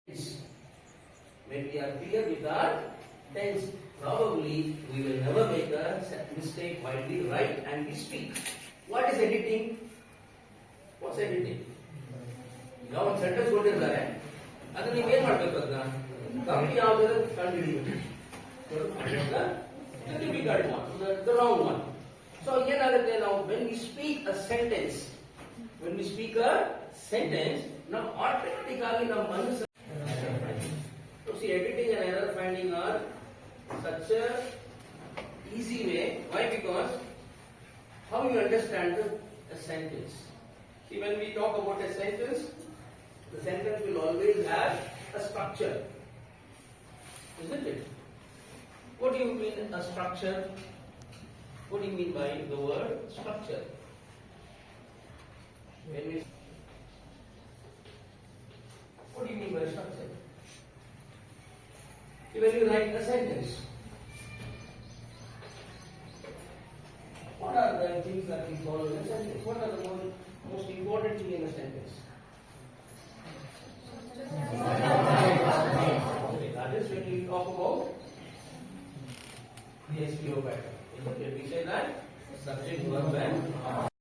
When we are clear with our tense, probably we will never make a mistake while we write and we speak. What is editing? What's editing? ಈಗ ಒಂದು sentence ಕೊಟ್ಟಿರ್ತಾರೆ ಅದನ್ನ ನೀವು ಏನ್ ಮಾಡ್ಬೇಕು ಅದನ್ನ ಕಮ್ಮಿ ಯಾವ್ದಾದ್ರು ಕಂಡುಹಿಡಿಯಬೇಕು difficult one, the wrong one. So ಏನಾಗುತ್ತೆ ನಾವು when we speak a sentence ನಾವು ಆಟೋಮೆಟಿಕ್ ಆಗಿ ನಮ್ಮ ಮನಸ್ಸು so see editing and error finding are such a easy way. Why? Because how you understand a sentence. See, when we talk about a sentence, the sentence will always have a structure, isn't it? What do you mean a structure? What do you mean by the word structure? What do you mean by structure? When you write a sentence, what are the things that we follow in a sentence? What are the most important thing in a sentence? Okay, that is when we talk about the SPO pattern. We say that subject, verb, and